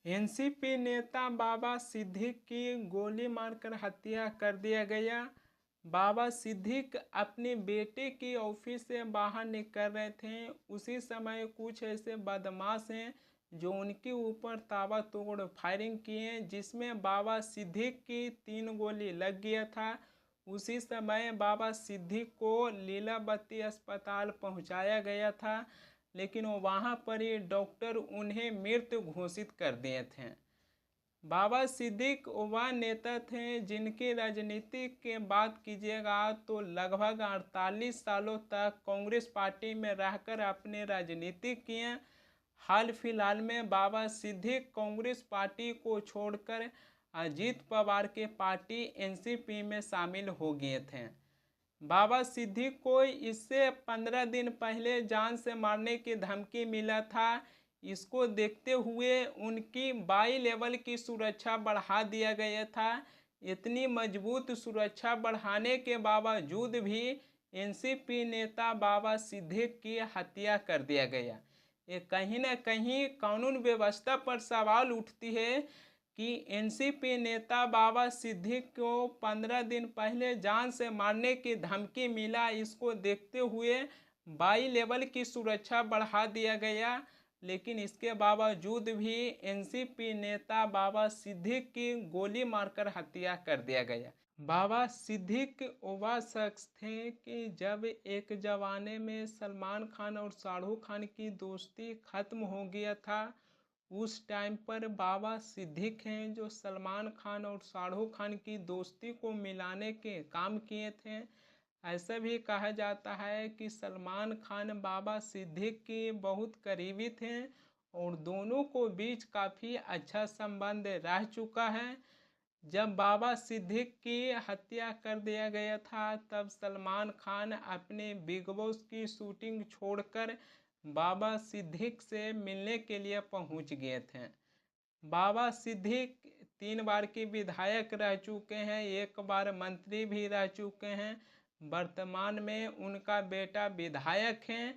NCP नेता बाबा सिद्दीक की गोली मारकर हत्या कर दिया गया। बाबा सिद्दीक अपने बेटे की ऑफिस से बाहर निकल रहे थे। उसी समय कुछ ऐसे बदमाश हैं जो उनके ऊपर ताबड़तोड़ फायरिंग किए, जिसमें बाबा सिद्दीक की 3 गोली लग गया था। उसी समय बाबा सिद्दीक को लीलावती अस्पताल पहुंचाया गया था, लेकिन वहां पर ही डॉक्टर उन्हें मृत घोषित कर दिए थे। बाबा सिद्दीक वह नेता थे जिनकी राजनीति की बात कीजिएगा तो लगभग 48 सालों तक कांग्रेस पार्टी में रहकर अपने राजनीति किए। हाल फिलहाल में बाबा सिद्दीक कांग्रेस पार्टी को छोड़कर अजीत पवार के पार्टी एनसीपी में शामिल हो गए थे। बाबा सिद्दीक को इससे 15 दिन पहले जान से मारने की धमकी मिला था। इसको देखते हुए उनकी बाई लेवल की सुरक्षा बढ़ा दिया गया था। इतनी मजबूत सुरक्षा बढ़ाने के बावजूद भी एनसीपी नेता बाबा सिद्दीक की हत्या कर दिया गया। ये कहीं ना कहीं कानून व्यवस्था पर सवाल उठती है कि एनसीपी नेता बाबा सिद्दीक को 15 दिन पहले जान से मारने की धमकी मिला। इसको देखते हुए बाई लेवल की सुरक्षा बढ़ा दिया गया, लेकिन इसके बावजूद भी एनसीपी नेता बाबा सिद्दीक की गोली मारकर हत्या कर दिया गया। बाबा सिद्दीक वह शख्स थे कि जब एक ज़माने में सलमान खान और शाहरुख खान की दोस्ती खत्म हो गया था, उस टाइम पर बाबा सिद्दीक हैं जो सलमान खान और शाहरुख खान की दोस्ती को मिलाने के काम किए थे। ऐसा भी कहा जाता है कि सलमान खान बाबा सिद्दीक के बहुत करीबी थे और दोनों को बीच काफ़ी अच्छा संबंध रह चुका है। जब बाबा सिद्दीक की हत्या कर दिया गया था, तब सलमान खान अपने बिग बॉस की शूटिंग छोड़कर बाबा सिद्दीक से मिलने के लिए पहुंच गए थे। बाबा सिद्दीक 3 बार के विधायक रह चुके हैं, 1 बार मंत्री भी रह चुके हैं। वर्तमान में उनका बेटा विधायक हैं।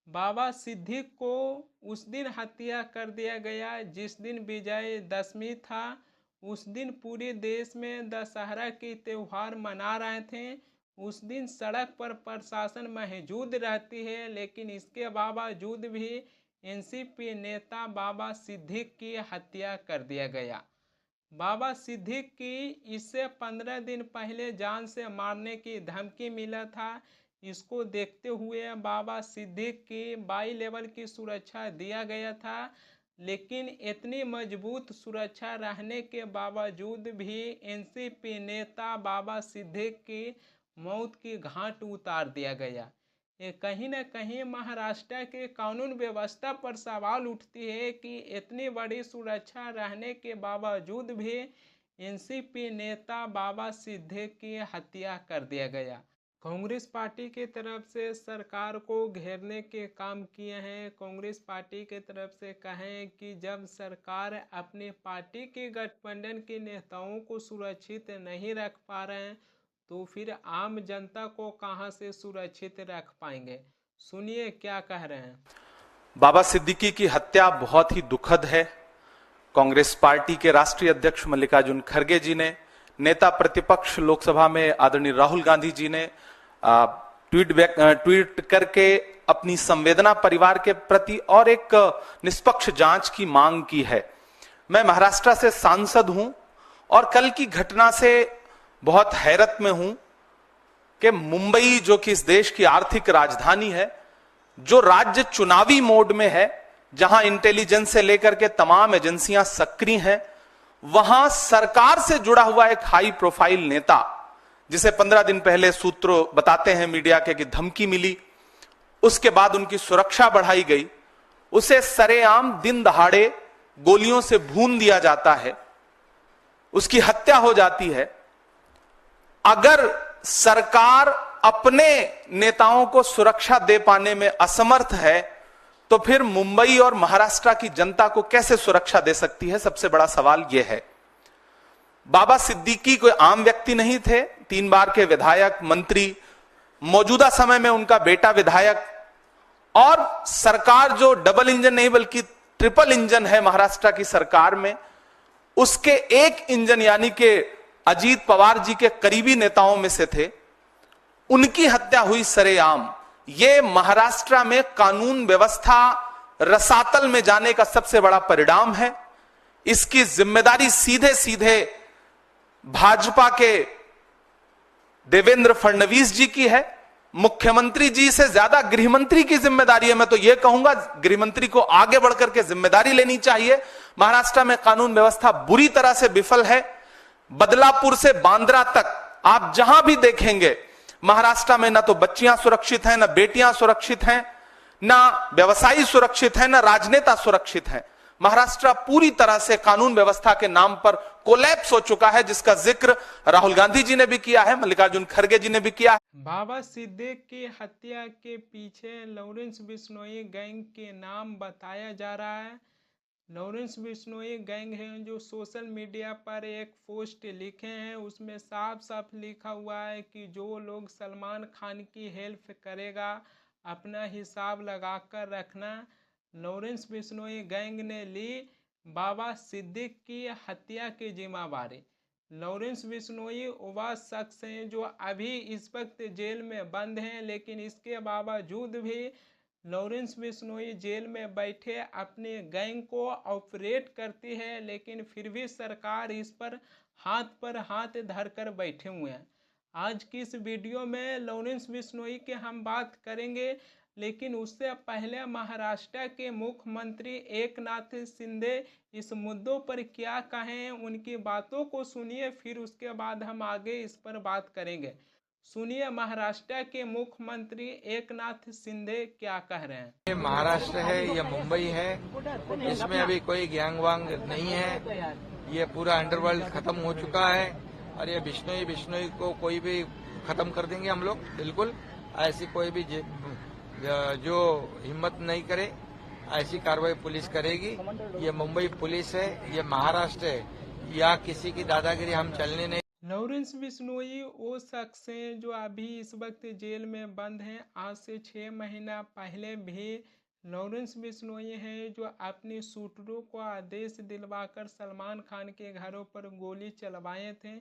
बाबा सिद्दीक को उस दिन हत्या कर दिया गया जिस दिन विजयदशमी था। उस दिन पूरे देश में दशहरा की त्यौहार मना रहे थे। उस दिन सड़क पर प्रशासन मौजूद रहती है, लेकिन इसके बावजूद भी एनसीपी नेता बाबा सिद्दीक की हत्या कर दिया गया। बाबा सिद्दीक की इससे 15 दिन पहले जान से मारने की धमकी मिला था। इसको देखते हुए बाबा सिद्दीक की बाई लेवल की सुरक्षा दिया गया था, लेकिन इतनी मजबूत सुरक्षा रहने के बावजूद भी एनसीपी नेता बाबा सिद्दीक की मौत की घाट उतार दिया गया। ये कहीं ना कहीं महाराष्ट्र के कानून व्यवस्था पर सवाल उठती है कि इतनी बड़ी सुरक्षा रहने के बावजूद भी एनसीपी नेता बाबा सिद्दीक की हत्या कर दिया गया। कांग्रेस पार्टी की तरफ से सरकार को घेरने के काम किए हैं। कांग्रेस पार्टी की तरफ से कहें कि जब सरकार अपनी पार्टी के गठबंधन के नेताओं को सुरक्षित नहीं रख पा रहे हैं, तो फिर आम जनता को कहां से सुरक्षित रख पाएंगे। सुनिए क्या कह रहे हैं। बाबा सिद्दीकी की हत्या बहुत ही दुखद है। कांग्रेस पार्टी के राष्ट्रीय अध्यक्ष मल्लिकार्जुन खड़गे जी ने, नेता प्रतिपक्ष लोकसभा में आदरणीय राहुल गांधी जी ने ट्वीट करके अपनी संवेदना परिवार के प्रति और एक निष्पक्ष जांच की मांग की है। मैं महाराष्ट्र से सांसद हूं और कल की घटना से बहुत हैरत में हूं कि मुंबई, जो कि इस देश की आर्थिक राजधानी है, जो राज्य चुनावी मोड में है, जहां इंटेलिजेंस से लेकर के तमाम एजेंसियां सक्रिय हैं, वहां सरकार से जुड़ा हुआ एक हाई प्रोफाइल नेता, जिसे 15 दिन पहले सूत्र बताते हैं मीडिया के कि धमकी मिली, उसके बाद उनकी सुरक्षा बढ़ाई गई, उसे सरेआम दिन दहाड़े गोलियों से भून दिया जाता है, उसकी हत्या हो जाती है। अगर सरकार अपने नेताओं को सुरक्षा दे पाने में असमर्थ है, तो फिर मुंबई और महाराष्ट्र की जनता को कैसे सुरक्षा दे सकती है? सबसे बड़ा सवाल यह है। बाबा सिद्दीकी कोई आम व्यक्ति नहीं थे, 3 बार के विधायक, मंत्री, मौजूदा समय में उनका बेटा विधायक, और सरकार जो डबल इंजन नहीं बल्कि ट्रिपल इंजन है महाराष्ट्र की सरकार में, उसके एक इंजन यानी कि अजीत पवार जी के करीबी नेताओं में से थे, उनकी हत्या हुई सरेआम। ये महाराष्ट्र में कानून व्यवस्था रसातल में जाने का सबसे बड़ा परिणाम है। इसकी जिम्मेदारी सीधे सीधे भाजपा के देवेंद्र फडणवीस जी की है। मुख्यमंत्री जी से ज्यादा गृहमंत्री की जिम्मेदारी है। मैं तो यह कहूंगा गृहमंत्री को आगे बढ़कर के जिम्मेदारी लेनी चाहिए। महाराष्ट्र में कानून व्यवस्था बुरी तरह से विफल है। बदलापुर से बांद्रा तक आप जहां भी देखेंगे महाराष्ट्र में ना तो बच्चियां सुरक्षित हैं, ना बेटियां सुरक्षित हैं, ना व्यवसायी सुरक्षित हैं, ना राजनेता सुरक्षित हैं। महाराष्ट्र पूरी तरह से कानून व्यवस्था के नाम पर कोलैप्स हो चुका है, जिसका जिक्र राहुल गांधी जी ने भी किया है, मल्लिकार्जुन खड़गे जी ने भी किया है। बाबा सिद्दीकी की हत्या के पीछे लॉरेंस बिश्नोई गैंग के नाम बताया जा रहा है। लॉरेंस बिश्नोई गैंग है जो सोशल मीडिया पर एक पोस्ट लिखे हैं, उसमें साफ साफ लिखा हुआ है कि जो लोग सलमान खान की हेल्प करेगा अपना हिसाब लगाकर रखना। लॉरेंस बिश्नोई गैंग ने ली बाबा सिद्दीकी की हत्या की जिम्मेदारी। लॉरेंस बिश्नोई वह शख्स हैं जो अभी इस वक्त जेल में बंद हैं, लेकिन इसके बावजूद भी लॉरेंस बिश्नोई जेल में बैठे अपने गैंग को ऑपरेट करती है, लेकिन फिर भी सरकार इस पर हाथ धरकर बैठे हुए हैं। आज की इस वीडियो में लॉरेंस बिश्नोई की हम बात करेंगे, लेकिन उससे पहले महाराष्ट्र के मुख्यमंत्री एकनाथ शिंदे इस मुद्दों पर क्या कहें, उनकी बातों को सुनिए, फिर उसके बाद हम आगे इस पर बात करेंगे। सुनिए महाराष्ट्र के मुख्यमंत्री एकनाथ शिंदे क्या कह रहे हैं। ये महाराष्ट्र है, ये मुंबई है, इसमें अभी कोई गैंग वांग नहीं है। ये पूरा अंडरवर्ल्ड खत्म हो चुका है और ये बिश्नोई को कोई भी खत्म कर देंगे हम लोग। बिल्कुल ऐसी कोई भी जो हिम्मत नहीं करे ऐसी कार्रवाई पुलिस करेगी। ये मुंबई पुलिस है, ये महाराष्ट्र है, या किसी की दादागिरी हम चलने नहीं। लॉरेंस बिश्नोई वो शख्स हैं जो अभी इस वक्त जेल में बंद हैं। आज से 6 महीना पहले भी लॉरेंस बिश्नोई हैं जो अपने शूटरों को आदेश दिलवाकर सलमान खान के घरों पर गोली चलवाए थे।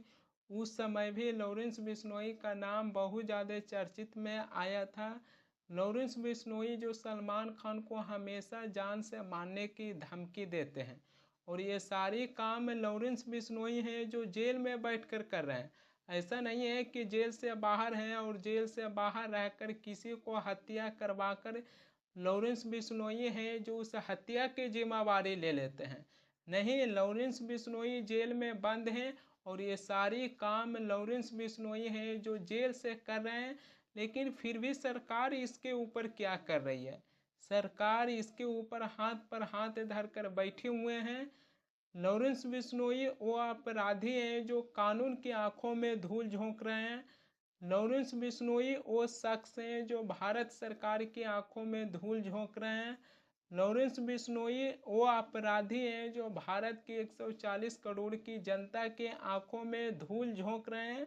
उस समय भी लॉरेंस बिश्नोई का नाम बहुत ज़्यादा चर्चित में आया था। लॉरेंस बिश्नोई जो सलमान खान को हमेशा जान से मारने की धमकी देते हैं, और ये सारी काम लॉरेंस बिश्नोई हैं जो जेल में बैठकर कर रहे हैं। ऐसा नहीं है कि जेल से बाहर हैं और जेल से बाहर रहकर किसी को हत्या करवाकर लॉरेंस बिश्नोई हैं जो उस हत्या की जिम्मेदारी ले लेते हैं। नहीं, लॉरेंस बिश्नोई जेल में बंद हैं और ये सारी काम लॉरेंस बिश्नोई हैं जो जेल से कर रहे हैं। लेकिन फिर भी सरकार इसके ऊपर क्या कर रही है? सरकार इसके ऊपर हाथ धरकर बैठे हुए हैं। लॉरेंस बिश्नोई वो अपराधी हैं जो कानून की आंखों में धूल झोंक रहे हैं। लॉरेंस बिश्नोई वो शख्स हैं जो भारत सरकार की आंखों में धूल झोंक रहे हैं। लॉरेंस बिश्नोई वो अपराधी हैं जो भारत की 140 करोड़ की जनता के आंखों में धूल झोंक रहे हैं,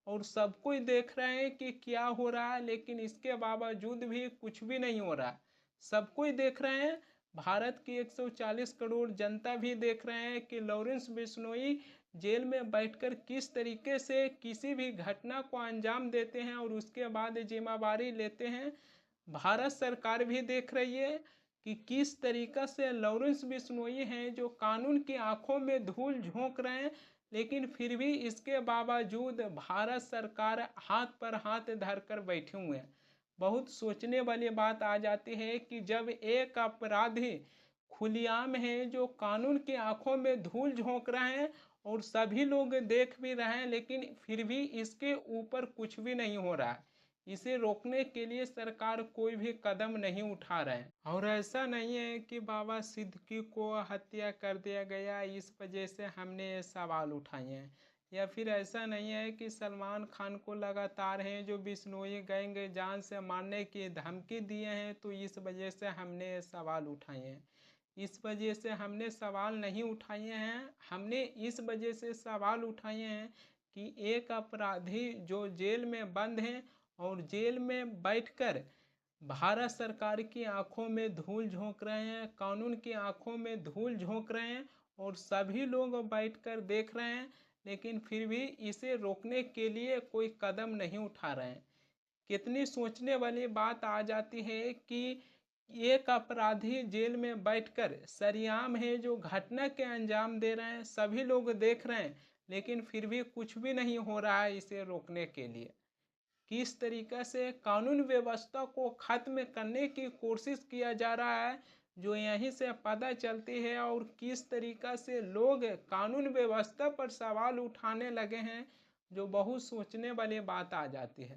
और सब कोई देख रहे हैं कि क्या हो रहा है, लेकिन इसके बावजूद भी कुछ भी नहीं हो रहा। सब कोई देख रहे हैं, भारत की 140 करोड़ जनता भी देख रहे हैं कि लॉरेंस बिश्नोई जेल में बैठकर किस तरीके से किसी भी घटना को अंजाम देते हैं और उसके बाद जिम्मेदारी लेते हैं। भारत सरकार भी देख रही है कि किस तरीका से लॉरेंस बिश्नोई हैं जो कानून की आंखों में धूल झोंक रहे हैं, लेकिन फिर भी इसके बावजूद भारत सरकार हाथ धरकर बैठे हुए हैं। बहुत सोचने वाली बात आ जाती है कि जब एक अपराधी खुलेआम है जो कानून की आंखों में धूल झोंक रहे हैं और सभी लोग देख भी रहे हैं, लेकिन फिर भी इसके ऊपर कुछ भी नहीं हो रहा है। इसे रोकने के लिए सरकार कोई भी कदम नहीं उठा रहे हैं। और ऐसा नहीं है कि बाबा सिद्दीकी को हत्या कर दिया गया इस वजह से हमने ये सवाल उठाए हैं, या फिर ऐसा नहीं है कि सलमान खान को लगातार हैं जो बिश्नोई गैंग जान से मारने की धमकी दिए हैं तो इस वजह से हमने ये सवाल उठाए हैं। इस वजह से हमने सवाल नहीं उठाए हैं। हमने इस वजह से सवाल उठाए हैं कि एक अपराधी जो जेल में बंद हैं और जेल में बैठकर भारत सरकार की आंखों में धूल झोंक रहे हैं, कानून की आंखों में धूल झोंक रहे हैं और सभी लोग बैठकर देख रहे हैं, लेकिन फिर भी इसे रोकने के लिए कोई कदम नहीं उठा रहे हैं। कितनी सोचने वाली बात आ जाती है कि एक अपराधी जेल में बैठकर सरेआम है जो घटना के अंजाम दे रहे हैं, सभी लोग देख रहे हैं, लेकिन फिर भी कुछ भी नहीं हो रहा है इसे रोकने के लिए। किस तरीक़े से कानून व्यवस्था को खत्म करने की कोशिश किया जा रहा है, जो यहीं से पता चलती है, और किस तरीक़ा से लोग कानून व्यवस्था पर सवाल उठाने लगे हैं, जो बहुत सोचने वाली बात आ जाती है।